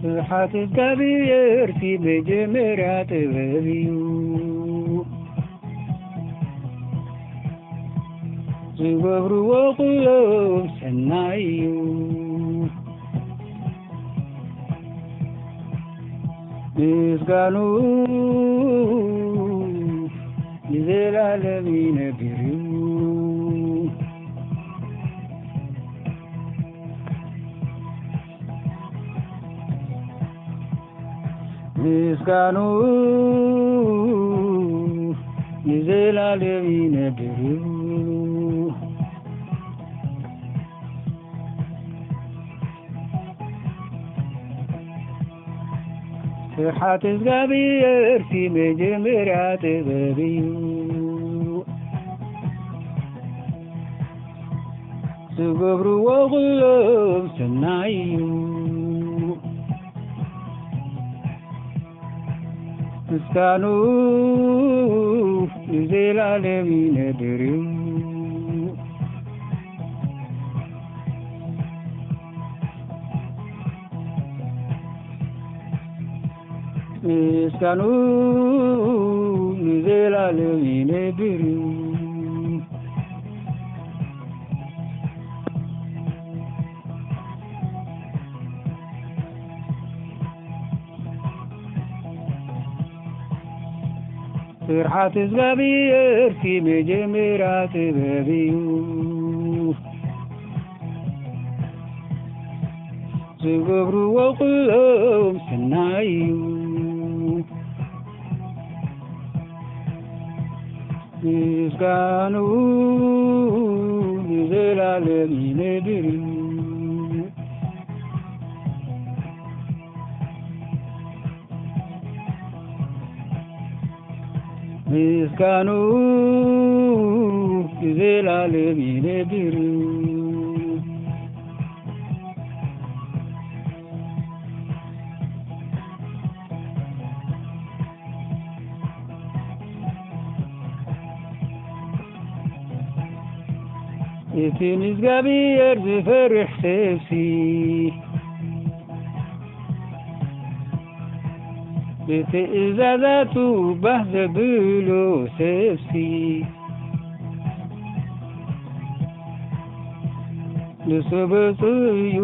ፍርሓት እግዚአብሔር መጀመርያ ጥበብ እዩ ዝገብርዎ ኩሎም ሰናይ እዩ ምስጋኑ ንዘላለም ይነብር እዩ ምስጋኑ ንዘላለም ይነብር እዩ ፍርሓት እግዚአብሔር መጀመርያ ጥበብ እዩ ዝገብርዎ ኩሎም ሰናይ እዩ ምስጋኑ ንዘላለም ይነብር እዩ ምስጋኑ ንዘላለም ይነብር እዩ ፍርሓት እግዚአብሔር መጀመርያ ጥበብ እዩ ዝገብርዎ ኩሎም ሰናይ እዩ ምስጋኑ ንዘላለም ይነብር እዩ ምስጋኑ ንዘላለም ይነብር እዩ እቲ ንእግዚአብሔር ዝፈርሕ ሰብሲ ብትእዛዛቱ ባህ ዘብሎ ሰብሲ ንሱ ብፁዕ እዩ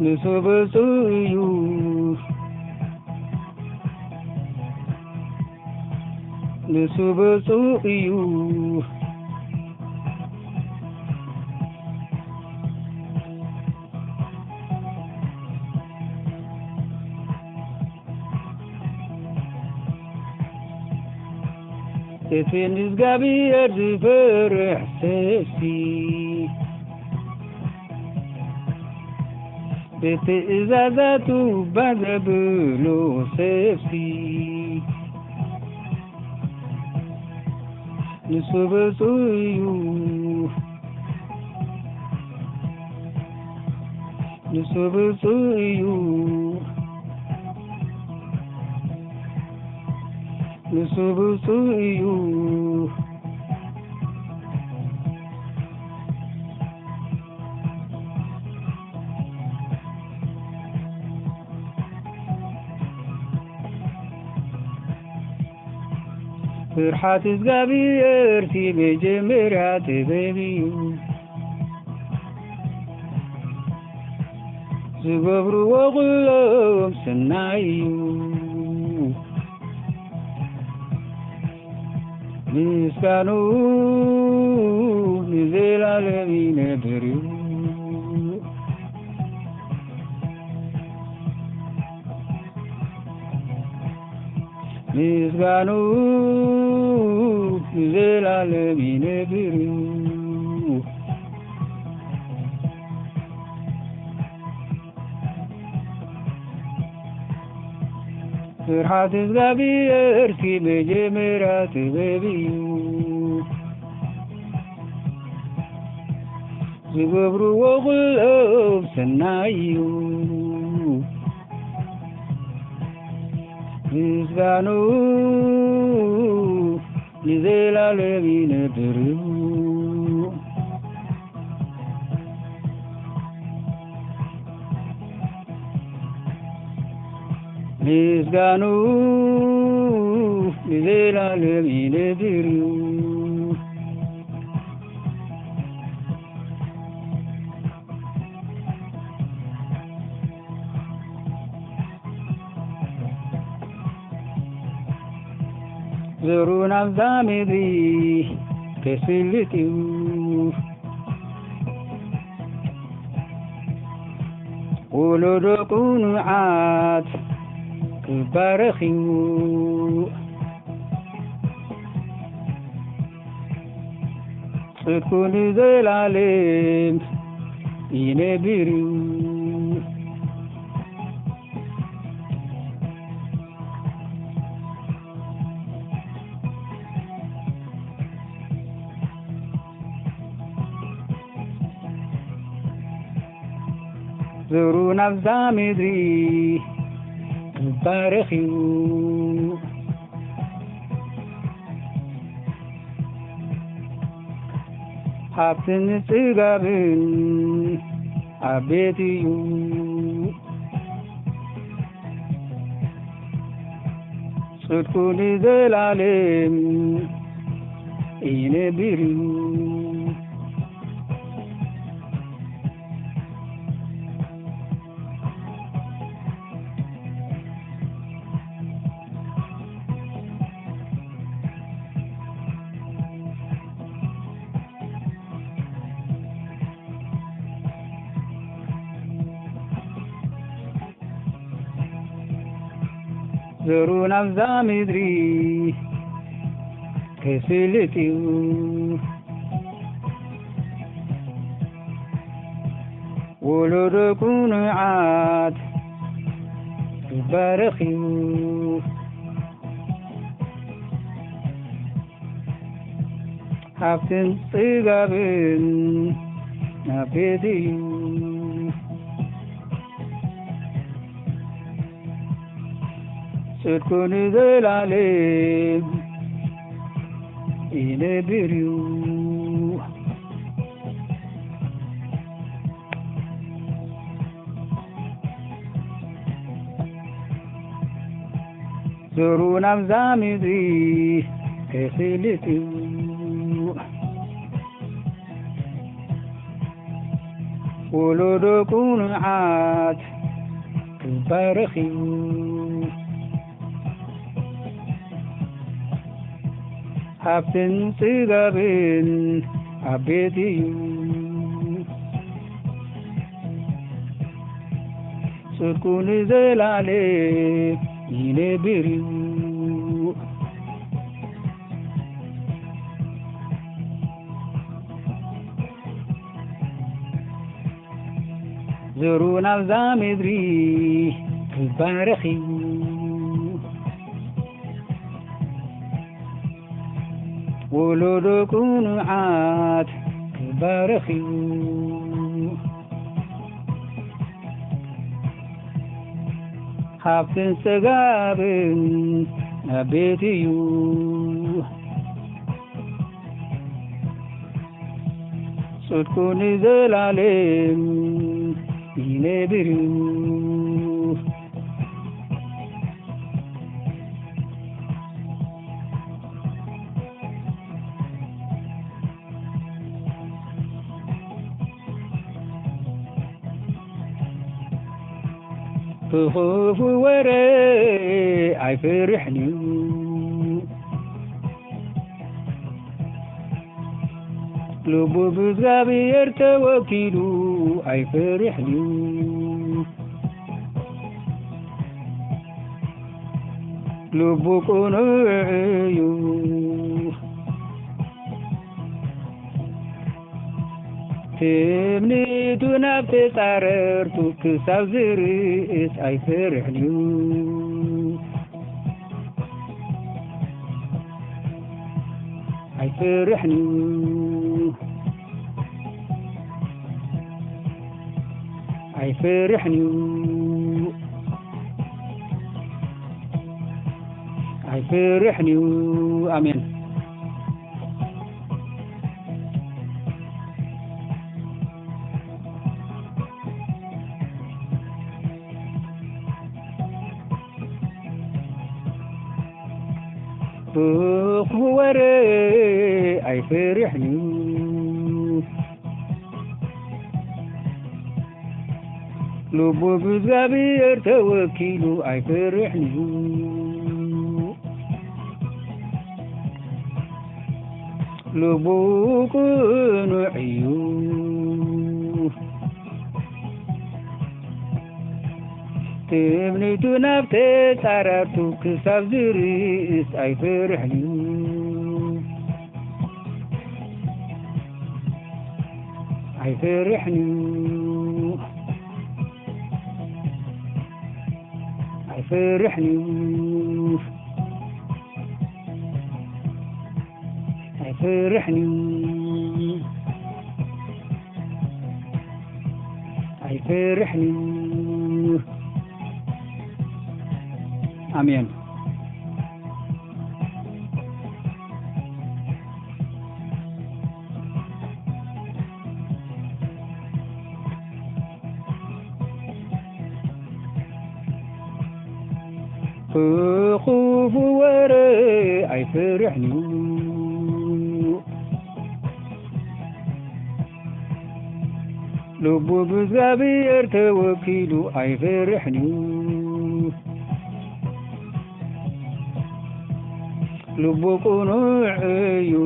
ንሱ ብፁዕ እዩ ንሱ ብፁዕ እዩ እቲ ንእግዚአብሔር ዝፈርሕ ሰብሲ ብትእዛዛቱ ባህ ዘብሎ ሰብሲ ንሱ ብፁዕ እዩ ንሱ ብፁዕ እዩ ንሱ ብፁዕ እዩ ፍርሓት እግዚአብሔር መጀመርያ ጥበብ እዩ ዝገብርዎ ኩሎም ሰናይ እዩ ምስጋኑ ንዘላለም ይነብር እዩ ምስጋኑ ንዘላለም ይነብር እዩ ፍርሓት እግዚአብሔር መጀመርያ ጥበብ እዩ ዝገብርዎ ኩሎም ሰናይ እዩ ምስጋኑ ንዘላለም ይነብር እዩ ምስጋኑ ለዘላለም ይነብሩ ዘሩን አብዛ ምድሪ ከስልጢው ወለዶ ቁኑዓት ክባረኺው ጽድቁ ንዘላለም ይነብሩ ዘሩን አብዛ ምድሪ ክባረኺው ሃብትን ጽጋብን አቤትዩ ጽድቁ ንዘላለም ይነብሩ ዘሩን አብዛ ምድሪ ከስልጢው ወለዶ ቁኑዓት ክባረኺው ሃብትን ጽጋብን አቤትዩ ጽድቁ ንዘላለም ይነብሩ ዘሩን አብዛ ምድሪ ከስልጢው ወለዶ ቁኑዓት ክባረኺው ሃብትን ጽጋብን አቤትዩ ጽድቁ ንዘላለም ይነብሩ ዘሩን አብዛ ምድሪ ክባረኺው ወለዶ ቁኑዓት ክባረኺው ሃብትን ጽጋብን አቤትዩ ጽድቁ ንዘላለም ይነብሩ ክፉ ወሬ ኣይፍርሕንዩ ልቡ ብእግዚአብሔር ተወኪሉ ኣይፍርሕንዩ ልቡ ቁኑዕ እዩ ትምኒቱ ናብ ተጻረርቱ ክሳብ ዝርእስ ኣይፍርሕንዩ ኣይፍርሕንዩ ኣይፍርሕንዩ ኣይፍርሕንዩ ኣሜን وري أيفرحني لبو بزغبير توكيلو أيفرحني لبو كنعيو تبنيتو نفتي تعرفتو كساب زريس أيفرحني أيفرحني أيفرحني أيفرحني أيفرحني آمين خوف وري أيفرحني لبو بزغبير توكيلو أيفرحني لبو قنوعيو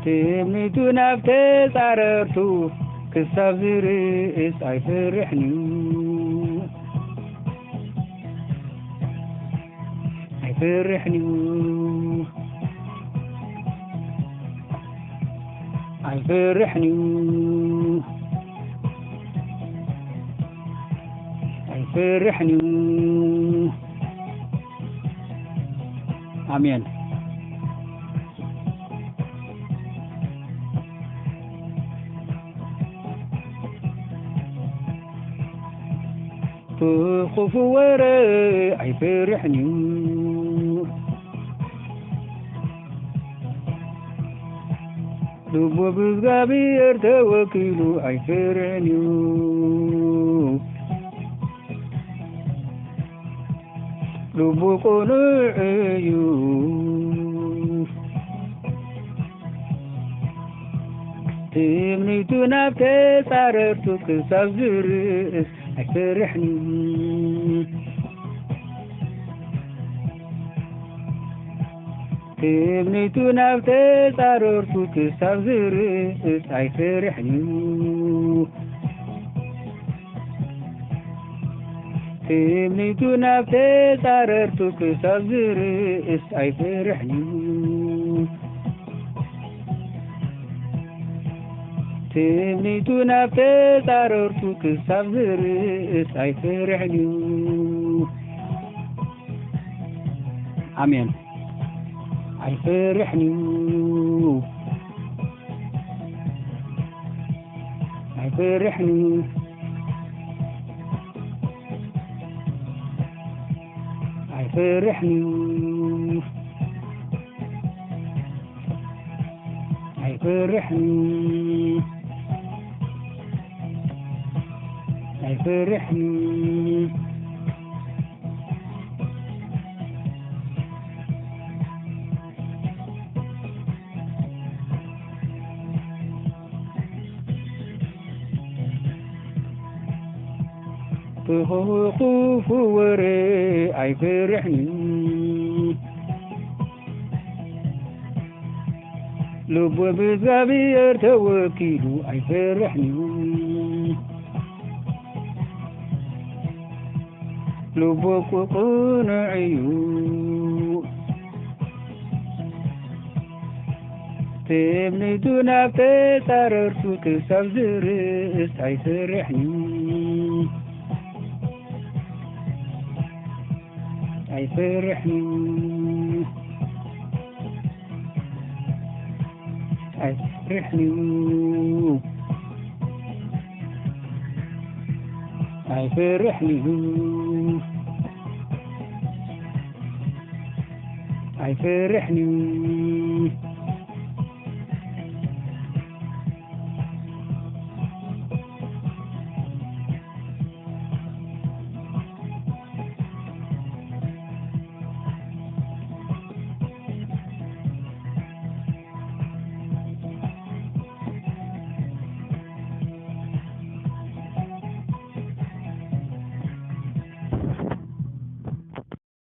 تمنيتو نفتي صاررتو كساب زريس أيفرحني أيفرحني أيفرحني أيفرحني آمين تخوف وري أيفرحني لبو بزغبير توكيلو أيفرحني لبو قنوعيو تمنيتو نفتي صاررتو كساب زريس أيفرحني تمنيتو نفتي صاررتو كساب زريس أيفرحني تمنيتو نفتي صاررتو كساب زريس أيفرحني تمنيتو نفتي صاررتو كساب زريس أيفرحني آمين أيفرحني أيفرحني أيفرحني أيفرحني أيفرحني تخوف وري أيفرحني لبو بزغبير توكيلو أيفرحني لبو قنوعيو تمنيتو نفتي صاررتو كساب زريس أيفرحني أيفرحني أيفرحني أيفرحني أيفرحني